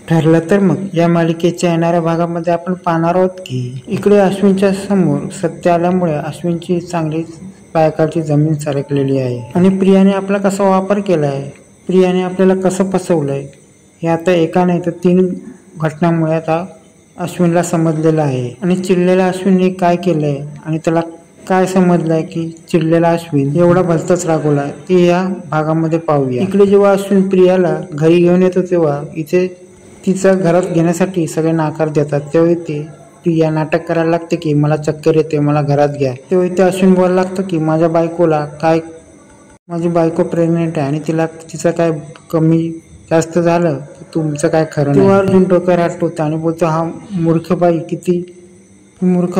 ठरलं तर मग या मालिकेच्या येणाऱ्या भागामध्ये आपण पाहणार आहोत की इकडे अश्विनच्या समोर सत्य आल्यामुळे अश्विनची चांगली पायाखालची जमीन सरकलेली आहे आणि प्रियाने आपला कसा वापर केलाय, प्रियाने आपल्याला कसं फसवलंय हे आता एका नाही तर 3 घटनांमुळे आता अश्विनला समजलेलं आहे। आणि चिडलेल्या अश्विनने काय केलंय आणि त्याला काय समजलंय की चिडलेला अश्विन एवढा भलताच रागवलाय ते या भागामध्ये पाहूया। इकडे जेव्हा अश्विन प्रियाला घरी घेऊन येतो तेव्हा इथे तिचा घरात घेण्यासाठी सगळे नाकार देतात। तेव्हा ते प्रिया नाटक करायला लागते की मला चक्कर येते, मला घरात घ्या। तेव्हा ते अश्विन बोलायला लागतं की माझ्या बायकोला काय, माझी बायको प्रेग्नेंट आहे आणि तिला तिचं काय कमी जास्त झालं तुमचं काय खरं नाही। तेव्हा अर्जुन डोक्यावर हात ठेवतो आणि बोलतो हा मूर्ख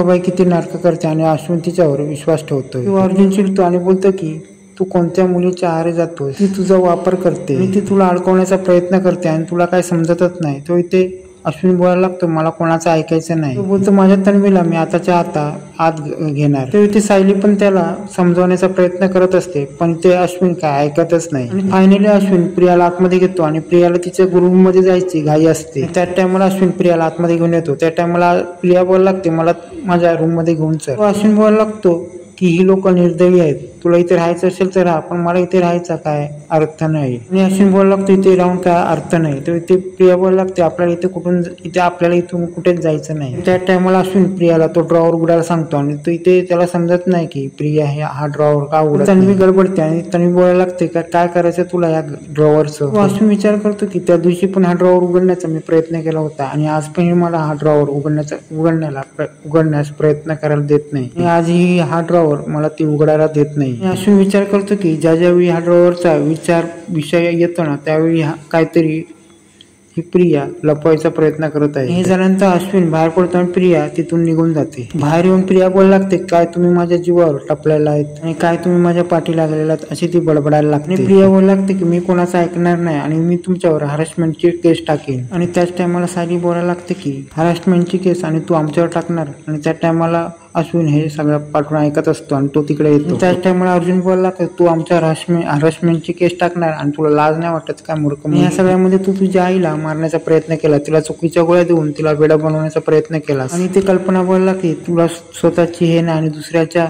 बाई किती नाटक करते आणि अश्विन तिच्यावर विश्वास ठेवतोय। तेव्हा अर्जुन चिडतो आणि बोलतो की तू कोणत्या मुलीच्या आहारी जातोय, ती तुझा वापर करते आणि ती तुला अडकवण्याचा प्रयत्न करते आणि तुला काय समजतच नाही। तो इथे अश्विन बोलायला लागतो मला कोणाचं ऐकायचं नाही। तो बोलतो माझ्या तन्वीला मी आताच्या आत घेणार। तो इथे सायली पण त्याला समजवण्याचा प्रयत्न करत असते पण ते अश्विन काय ऐकतच नाही। आणि फायनली अश्विन प्रियाला आतमध्ये घेतो आणि प्रियाला तिच्या रूम मध्ये जायची घाई असते। त्या टायमाला अश्विन प्रियाला आतमध्ये घेऊन येतो। त्या टायमाला प्रिया बोलायला लागते मला माझ्या रूम मध्ये घेऊन चल। अश्विन बोलायला लागतो की ही लोक निर्दयी आहेत, तुला इथे राहायचं असेल तर राहा पण मला इथे राहायचा काय अर्थ नाही। आणि अश्विन बोलायला लागतो इथे राहून काय अर्थ नाही। तर इथे प्रिया बोलायला लागते आपल्याला इथून कुठेच जायचं नाही। त्या टायमाला अश्विन प्रियाला तो ड्रॉवर उघडायला सांगतो आणि तो इथे त्याला समजत नाही की प्रिया हा ड्रॉवर का उघडत। तन्वी गडबडते आणि तन्वी बोलायला लागते काय करायचं तुला या ड्रॉवरचं। अश्विन विचार करतो की त्या दिवशी पण हा ड्रॉवर उघडण्याचा मी प्रयत्न केला होता आणि आज पण मला हा ड्रॉवर उघडण्यास प्रयत्न करायला देत नाही आणि आजही हा ड्रॉवर मला ती उघडायला देत नाही। अश्विन विचार करतो की ज्यावेळी हा ड्रॉवरचा विषय येतो ना त्यावेळी काहीतरी ही प्रिया लपवायचा प्रयत्न करत आहे। हे झाल्यानंतर अश्विन बाहेर पडतो आणि प्रिया तिथून निघून जाते। बाहेर येऊन प्रिया बोलायला लागते काय तुम्ही माझ्या जीवावर टपलेला आहेत आणि काय तुम्ही माझ्या पाठी लागलेला आहात अशी ती बडबडायला लागते। प्रिया बोलायला लागते की मी कोणाचं ऐकणार नाही आणि मी तुमच्यावर हॅरेसमेंटची केस टाकेन। आणि त्याच टायमाला सायली बोलायला लागते की हॅरेसमेंटची केस आणि तू आमच्यावर टाकणार। आणि त्या टायमाला अश्विन हे सगळं पाठवून ऐकत असतो आणि तो तिकडे येतो। त्याच टायमाला अर्जुन बोलला की तू आमच्या हॅरेसमेंटची केस टाकणार आणि तुला लाज नाही वाटत काय मूर्ख। या सगळ्यामध्ये तू तुझ्या आईला मारण्याचा प्रयत्न केला, तिला चुकीच्या गोळ्या देऊन तिला वेडा बनवण्याचा प्रयत्न केला आणि ती कल्पना बोलला की तुला स्वतःची हे नाही आणि दुसऱ्याच्या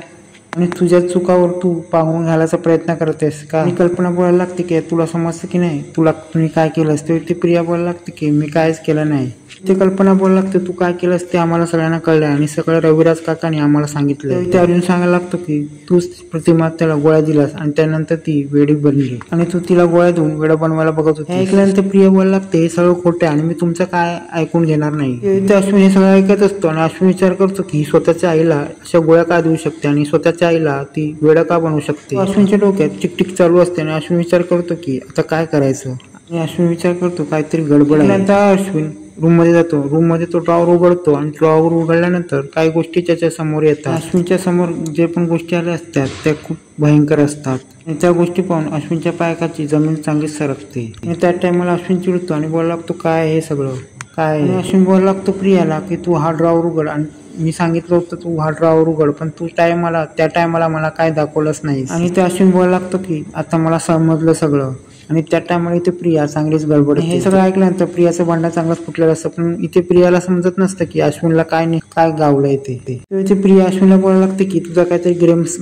आणि तुझ्या चुकावर तू पाहून घालायचा प्रयत्न करतेस का। आणि कल्पना बोलायला लागते की तुला समजतं की नाही तुम्ही काय केलंस। ते प्रिया बोलायला लागते की मी कायच केलं नाही। ते कल्पना बोलायला लागते तू काय केलंस ते आम्हाला सगळ्यांना कळलंय आणि सगळं रविराज काकांनी आम्हाला सांगितलंय। ते अर्जुन सांगायला लागतो की तूच प्रतिमा त्याला गोळ्या दिलास आणि त्यानंतर ती वेडी बनली आणि तू तिला गोळ्या देऊन वेडा बनवायला बघत होती। ऐकल्यानंतर प्रिया बोलायला लागते हे सगळं खोटं आहे आणि मी तुमचं काय ऐकून घेणार नाही। ते अश्विन हे सगळं ऐकत असतो आणि अश्विन विचार करतो की स्वतःच्या आईला अशा गोळ्या का देऊ शकते आणि स्वतःच्या आईला ती वेडा का बनवू शकते। अश्विनच्या डोक्यात चिकटिक चालू असते आणि अश्विन विचार करतो की आता काय करायचं आणि अश्विन विचार करतो काहीतरी गडबड आहे। अश्विन रूम मध्ये जातो, रूम मध्ये तो ड्रॉवर उघडतो आणि ड्रॉवर उघडल्यानंतर काही गोष्टी त्याच्या समोर येतात। अश्विनच्या समोर जे पण गोष्टी आल्या असतात त्या खूप भयंकर असतात आणि त्या गोष्टी पाहून अश्विनच्या पायाखालची जमीन चांगली सरकते आणि त्या टायमाला अश्विन चिडतो आणि बोलायला लागतो काय हे सगळं काय। अश्विन बोलायला लागतो प्रियाला की तू हा ड्रॉवर उघड आणि मी सांगितलं होतं तू हा ड्रॉवर उघड पण तू त्या टायमाला मला काय दाखवलंच नाही। आणि ते अश्विन बोलायला लागतो की आता मला समजलं सगळं आणि त्या टायमाला इथे प्रिया चांगलीच गडबड। हे सगळं ऐकल्यानंतर प्रियाचं भांडण चांगलंच फुटलेलं असतं पण इथे प्रियाला समजत नसतं की अश्विनला काय गावलंय ते। इथे प्रिया अश्विनला बोलायला लागते की तुझा काहीतरी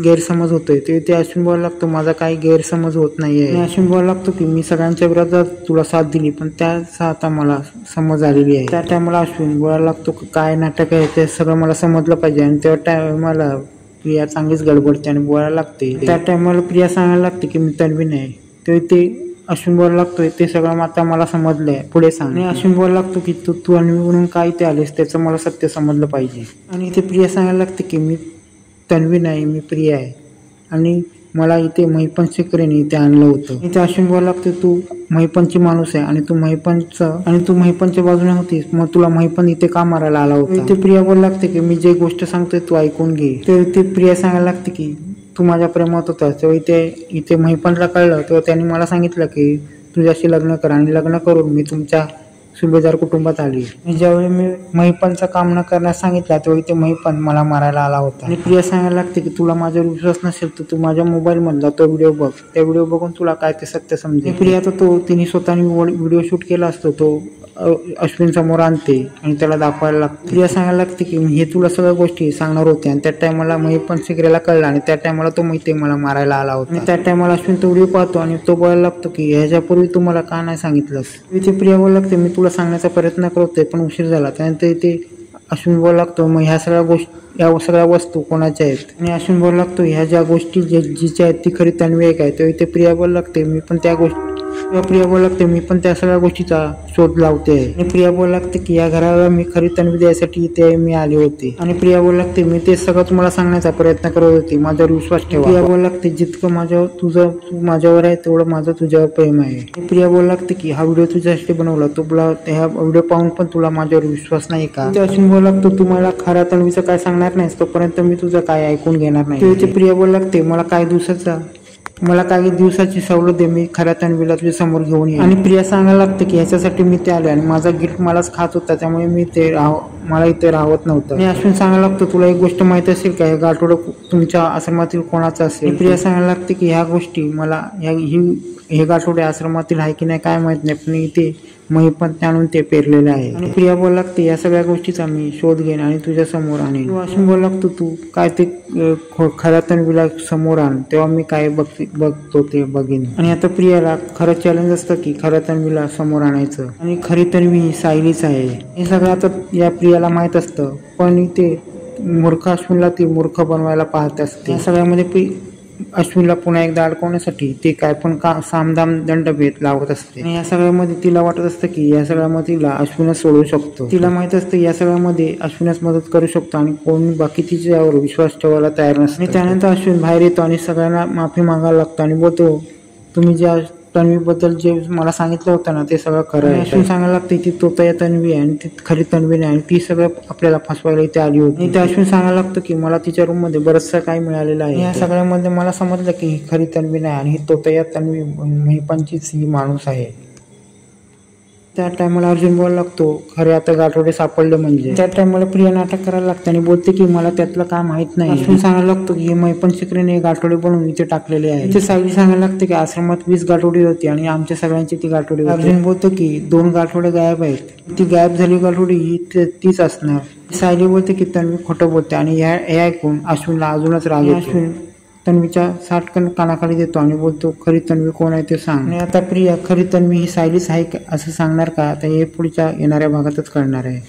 गैरसमज होतोय। ते अश्विन बोलायला लागतो माझा काही गैरसमज होत नाहीये। अश्विन बोलायला लागतो की मी सगळ्यांच्या विरोधात तुला साथ दिली पण त्या आता मला समज आलेली आहे। त्या टायमाला अश्विन बोलायला लागतो काय नाटक आहे ते सगळं मला समजलं पाहिजे आणि त्या टायमाला प्रिया चांगलीच गडबडते आणि बोलायला लागते। त्या टायमाला प्रिया सांगायला लागते की मी तन्वी नाही। ते अश्विन बोलायला लागतोय ते सगळं आता मला समजलंय पुढे सांग। आणि अश्विन बोलायला लागतो की तू तन्वी म्हणून काय इथे आलेस त्याचं मला सत्य समजलं पाहिजे। आणि इथे प्रिया सांगायला लागते की मी तन्वी नाही मी प्रिया आहे आणि मला इथे महिपंच शेखरेने इथे आणलं होतं। इथे अश्विन बोलायला लागतो तू महिपंची माणूस आहे आणि तू महिपंच्या बाजूने होतीस मग तुला महिपंत इथे का मारायला आला होता। इथे प्रिया बोलायला लागते की मी जे गोष्ट सांगतोय तू ऐकून घे। ते प्रिया सांगायला लागते की तू माझ्या प्रेमात होता तेव्हा इथे महिपंतला कळलं तेव्हा त्यांनी मला सांगितलं की तुझ्याशी लग्न कर आणि लग्न करून मी तुमच्या सुभेदार कुटुंबात आली. आणि ज्यावेळी मी महिपनचं काम न करण्यास सांगितलं तेव्हा ते महिपन मला मारायला आला होता. आणि प्रिया सांगायला लागते की तुला माझ्यावर विश्वास नसेल तर तू माझ्या मोबाईल मधला तो व्हिडिओ बघ, त्या व्हिडिओ बघून तुला काय ते सत्य समजेल. प्रिया तो तिने स्वतःने व्हिडिओ शूट केला असतो तो अश्विन समोर आणते आणि त्याला दाखवायला लागते. प्रिया सांगायला लागते की हे तुला सगळ्या गोष्टी सांगणार होते आणि त्या टायमाला महिपन सिगरेला कळला आणि त्या टायमाला तो माहिती मला मारायला आला होता. आणि त्या टायमाला अश्विन तो व्हिडिओ पाहतो आणि तो बोलायला लागतो की ह्याच्यापूर्वी तू मला का नाही सांगितलंस. इथे प्रिया बोलायला लागते मी तुला सांगण्याचा प्रयत्न करतोय पण उशीर झाला. त्यानंतर इथे अश्विन बोलायला लागतो मग या सगळ्या वस्तू कोणाच्या आहेत. आणि अश्विन बोलायला लागतो ह्या ज्या गोष्टी जिच्या आहेत ती खरी तन्वी आहे काय. तो इथे प्रिया बोलायला लागते मी पण त्या सगळ्या गोष्टीचा शोध लावते. आणि प्रिया बोलायला लागते की या घराला मी खरी तन्वी द्यायसाठी इथे मी आले होते. आणि प्रिया बोलायला लागते मी ते सगळं तुम्हाला सांगण्याचा प्रयत्न करत होते, माझ्यावर विश्वास ठेवा. प्रिया बोलायला लागते जितकं तू माझ्यावर आहे तेवढं माझं तुझ्यावर प्रेम आहे. प्रिया बोलायला लागते की हा व्हिडिओ तुझ्यासाठी बनवला, तुला ह्या व्हिडिओ पाहून पण तुला माझ्यावर विश्वास नाही का. अश्विन बोलायला लागतो तू मला खऱ्या तन्वीचं काय सांगणार नाहीस तोपर्यंत मी तुझं काय ऐकून घेणार नाही. इथे प्रिया बोलायला लागते मला काही दिवसाची सवलत दे, मी खऱ्या तन्वीला तुझ्या समोर घेऊन येईन. आणि प्रिया सांगायला लागते की ह्याच्यासाठी मी ते आले आणि माझा गिफ्ट मलाच खात होता त्यामुळे मला इथे राहत नव्हतं. आणि अश्विन सांगायला लागतो तुला एक गोष्ट माहिती असेल का, हे गाठोडं तुमच्या आश्रमातील कोणाचं असेल. प्रिया सांगायला लागते की ह्या गोष्टी मला हे गाठोडे आश्रमातील आहे की नाही काय माहित नाही पण इथे महिपन आणून ते पेरलेले आहे. आणि प्रिया बोलायला लागते या सगळ्या गोष्टीचा मी शोध घेईन आणि तुझ्या समोर आणेन. अश्विन बोलायला लागतो तू काय ते खऱ्या तन्वीला समोर आण तेव्हा मी काय बघतो ते बघेन. आणि आता प्रियाला खरं चॅलेंज असतं की खऱ्या तन्वीला समोर आणायचं आणि खरी तन्वी ही सायलीच आहे. हे सगळं आता या प्रियाला माहित असतं पण ते मूर्ख अश्विनला ती मूर्ख बनवायला पाहत असते. या सगळ्यामध्ये अश्विनला पुन्हा एकदा अडकवण्यासाठी ते काय पण सामदाम दंडभेद लावत असते. आणि या सगळ्यामध्ये तिला वाटत असतं की या सगळ्यामध्ये तिला अश्विनच सोडवू शकतो. तिला माहित असतं या सगळ्यामध्ये अश्विनच मदत करू शकतो आणि कोण बाकी तिच्यावर विश्वास ठेवायला तयार नसतं. आणि त्यानंतर अश्विन बाहेर येतो आणि सगळ्यांना माफी मागायला लागतो आणि बोलतो तुम्ही ज्या तन्वीबद्दल जे मला सांगितलं होतं ना ते सगळं खरं आहे. अश्विन सांगायला लागते ती तोतया तन्वी आहे आणि ती खरी तन्वी नाही आणि ती सगळं आपल्याला फसवायला इथे आली होती. आणि ते अश्विन सांगायला लागतं की मला तिच्या रूम मध्ये बरंचसं काही मिळालेलं आहे. या सगळ्यामध्ये मला समजलं की ही खरी तन्वी नाही आणि ही तोतया तन्वी महिपनचीच ही माणूस आहे. त्या टायमाला अर्जुन बोलायला लागतो खरे आता गाठोडे सापडले म्हणजे. त्या टायमाला प्रिया नाटक करायला लागते आणि बोलते की मला त्यातलं काय माहित नाही. अर्जुन सांगायला लागतो की हे महिपन शिकरीने गाठोडे बनवून इथे टाकलेले आहे. इथे सायली सांगायला लागते की आश्रमात 20 गाठोडी होती आणि आमच्या सगळ्यांची ती गाठोडी होती. अर्जुन बोलतो की 2 गाठोडे गायब आहेत, ती गायब झाली गाठोडी ही तीच असणार. सायली बोलते की तन्वी खोटं बोलते आणि हे ऐकून अश्विनला अजूनच राग येतो. अश्विन तन्वीच्या साटकन कानाखाली देतो आणि बोलतो खरी तन्वी कोण आहे ते सांग. आणि आता प्रिया खरी तन्वी ही सायलीच आहे असं सांगणार का आता हे पुढच्या येणाऱ्या भागातच कळणार आहे.